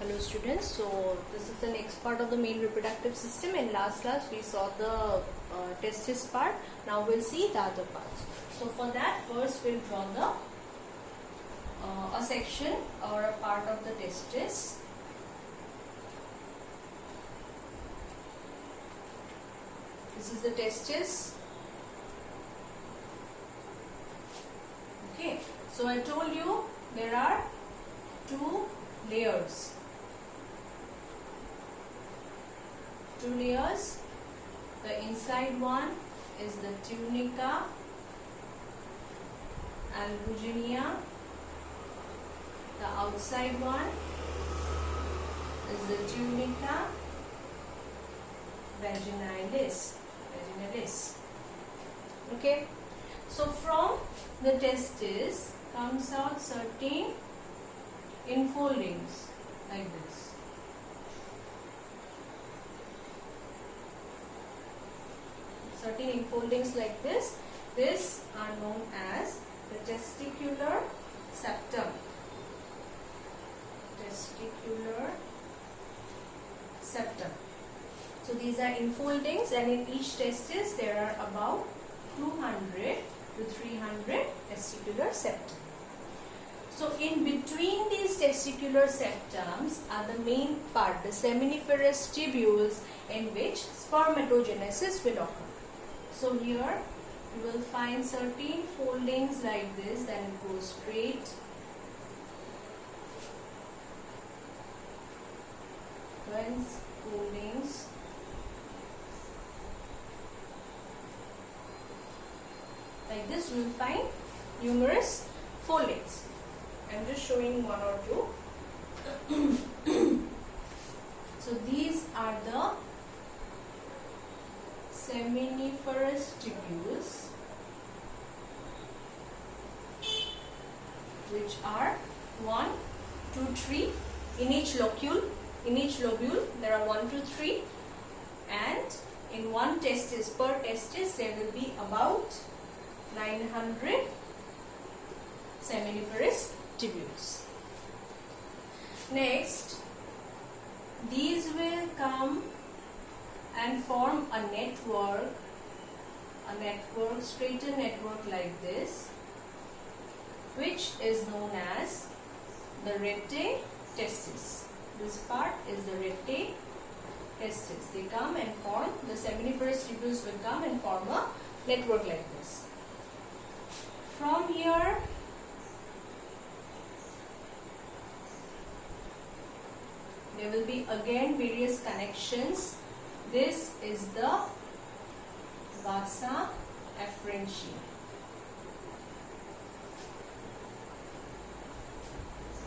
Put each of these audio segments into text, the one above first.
Hello students, so this is the next part of the male reproductive system. In last class we saw the testis part. Now we'll see the other parts. So for that, first we'll draw the a section or a part of the testis. This is the testis. Okay, so I told you there are two layers. Two layers. The inside one is the tunica albuginea. The outside one is the tunica vaginalis. Okay. So from the testis comes out certain infoldings like this. Certain infoldings like this. These are known as the testicular septum. Testicular septum. So these are infoldings, and in each testis there are about 200 to 300 testicular septum. So in between these testicular septums are the main part, the seminiferous tubules, in which spermatogenesis will occur. So here you will find certain foldings like this, then it goes straight. Foldings. Like this you will find numerous foldings. I'm just showing one or two. So these are the seminiferous tubules, which are 1, 2, 3 in each locule. In each lobule there are 1, 2, 3, and in one testis, per testis there will be about 900 seminiferous tubules. Next, these will come and form a network, straightened network like this, which is known as the rete testis. This part is the rete testis. They come and form, the seminiferous tubules will come and form a network like this. From here, there will be again various connections. This is the vasa efferentia.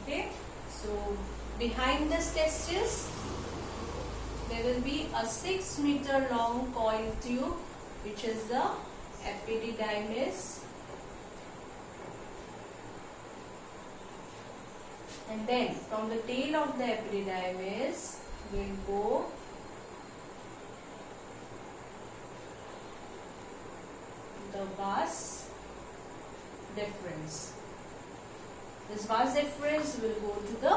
Okay, so behind this testis, there will be a 6 meter long coil tube, which is the epididymis. And then from the tail of the epididymis will go the vas deferens. This vas deferens will go to the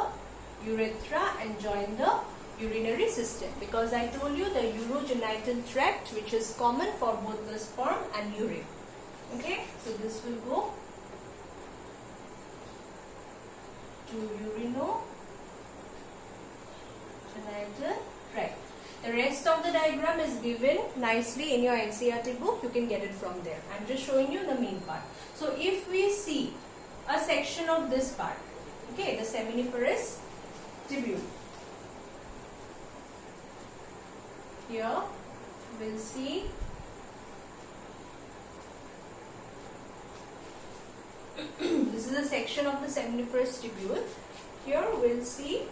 urethra and join the urinary system, because I told you the urogenital tract, which is common for both the sperm and urine. Okay, so this will go to urinogenital tract. The rest of the diagram is given nicely in your NCERT book. You can get it from there. I am just showing you the main part. So if we see a section of this part, okay, the seminiferous tubule. Here we'll see this is a section of the seminiferous tubule. Here we'll see,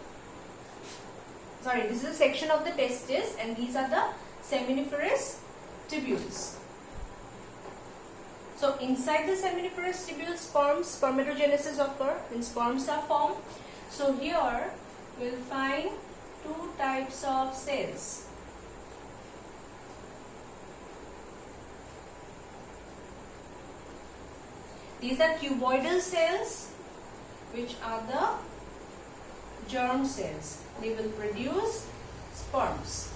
this is a section of the testis, and these are the seminiferous tubules. So inside the seminiferous tubules, spermatogenesis occur, when sperms are formed. So here we'll find two types of cells. These are cuboidal cells, which are the germ cells. They will produce sperms.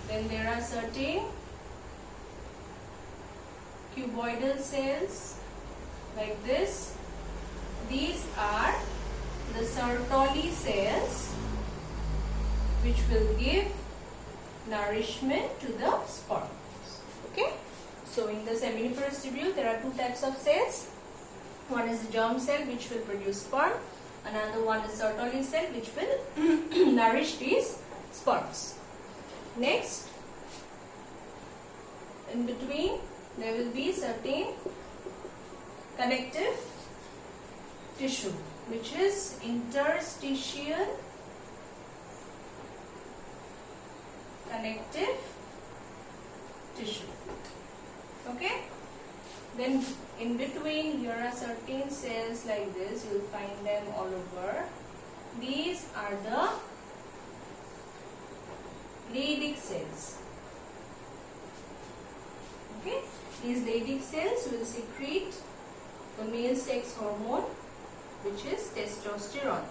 Then there are certain cuboidal cells like this. These are the Sertoli cells which will give nourishment to the sperms. Okay. So in the seminiferous tubule there are two types of cells. One is the germ cell which will produce sperm. Another one is Sertoli cell which will nourish these sperms. Next, in between there will be certain connective tissue which is interstitial connective tissue. Okay. Then in between here are certain cells like this. You will find them all over. These are the Leydig cells. Okay. These Leydig cells will secrete the male sex hormone which is testosterone.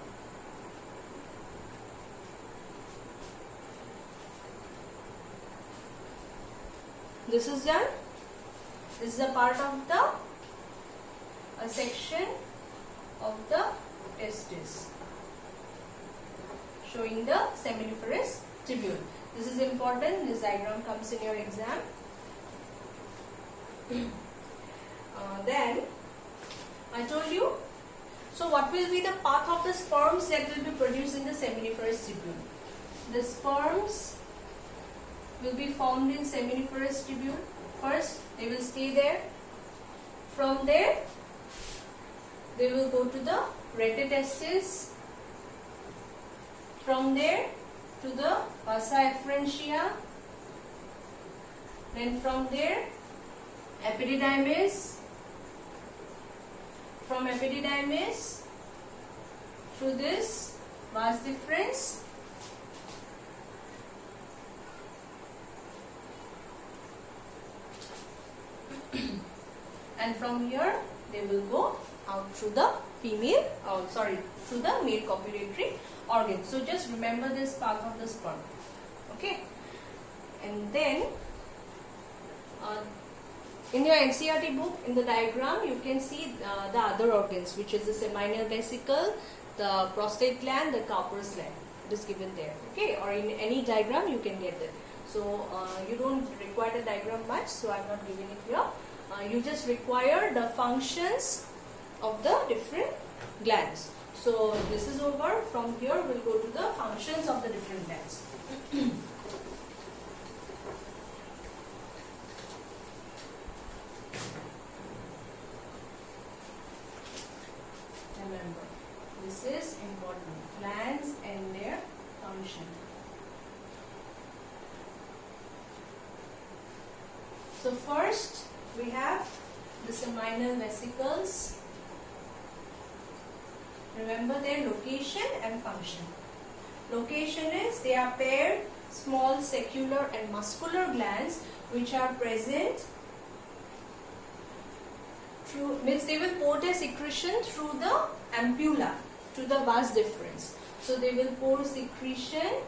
This is done. This is a part of a section of the testis showing the seminiferous tubule. This is important. This diagram comes in your exam. Then I told you. So what will be the path of the sperms that will be produced in the seminiferous tubule? The sperms will be formed in seminiferous tubule. First, they will stay there. From there, they will go to the rete testis. From there to the vasa efferentia. Then from there, epididymis. From epididymis to this vas deferens. And from here they will go out through the through the male copulatory organ. So just remember this part of the sperm. Okay. And then in your NCERT book, in the diagram, you can see the other organs, which is the seminal vesicle, the prostate gland, the Cowper's gland. It is given there. Okay. Or in any diagram you can get it. So you don't require the diagram much, so I am not giving it here. You just require the functions of the different glands. So this is over. From here we'll go to the functions of the different glands. Remember, this is important. Glands and their function. So first we have the seminal vesicles. Remember their location and function. Location is they are paired small secular and muscular glands which are present through, means they will pour their secretion through the ampulla to the vas deferens. So they will pour secretion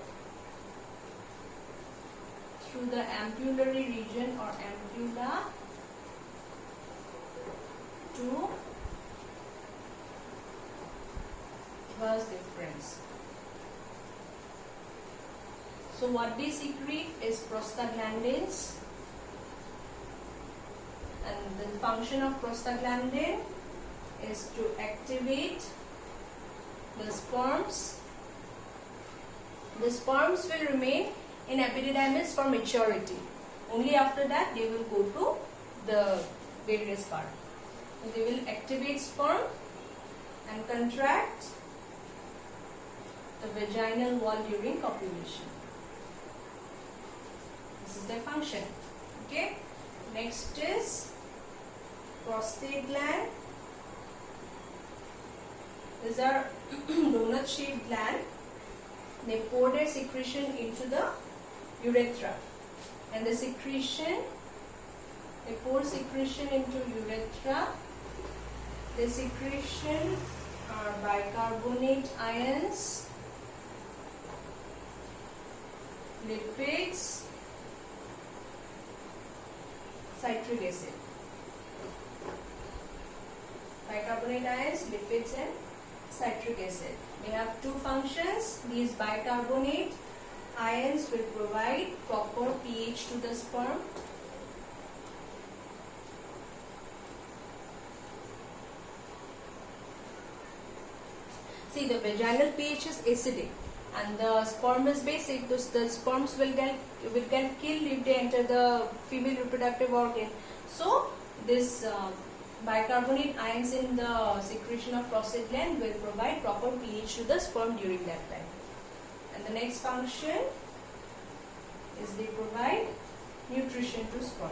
through the ampullary region or ampulla to vas deferens. So what they secrete is prostaglandins, and the function of prostaglandin is to activate the sperms. The sperms will remain in epididymis for maturity. Only after that they will go to the various part. So they will activate sperm and contract the vaginal wall during copulation. This is their function. Okay. Next is prostate gland. These are donut shaped gland. They pour their secretion into the urethra, and the secretion, they pour secretion into urethra. The secretion are bicarbonate ions, lipids, citric acid. Bicarbonate ions, lipids and citric acid. They have two functions. These bicarbonate ions will provide proper pH to the sperm. See, the vaginal pH is acidic and the sperm is basic. The sperms will get killed if they enter the female reproductive organ. So this bicarbonate ions in the secretion of prostate gland will provide proper pH to the sperm during that time. And the next function is they provide nutrition to sperm.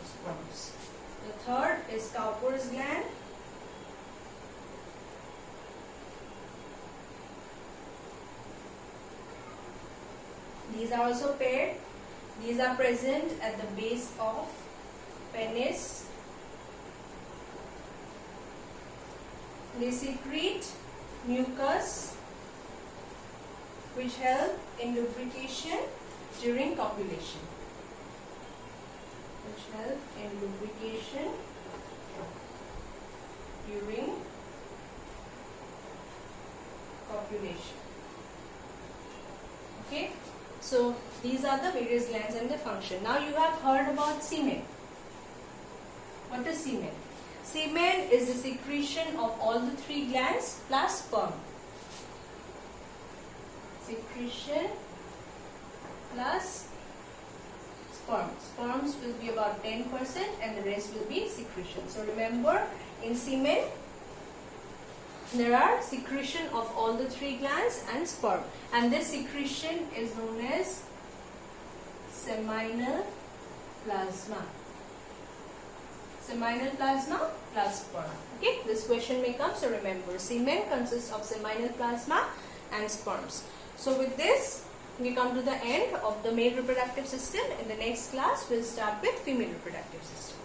Sperms. The third is Cowper's gland. These are also paired. These are present at the base of penis. They secrete mucus which help in lubrication during copulation. Which help in lubrication during copulation. Okay. So these are the various glands and the function. Now you have heard about semen. What is semen? Semen is the secretion of all the three glands plus sperm. Secretion plus sperm. Sperms will be about 10% and the rest will be secretion. So remember, in semen there are secretion of all the three glands and sperm, and this secretion is known as seminal plasma. Seminal plasma plus sperm. Okay, this question may come, so remember, semen consists of seminal plasma and sperms. So with this we come to the end of the male reproductive system. In the next class we'll start with female reproductive system.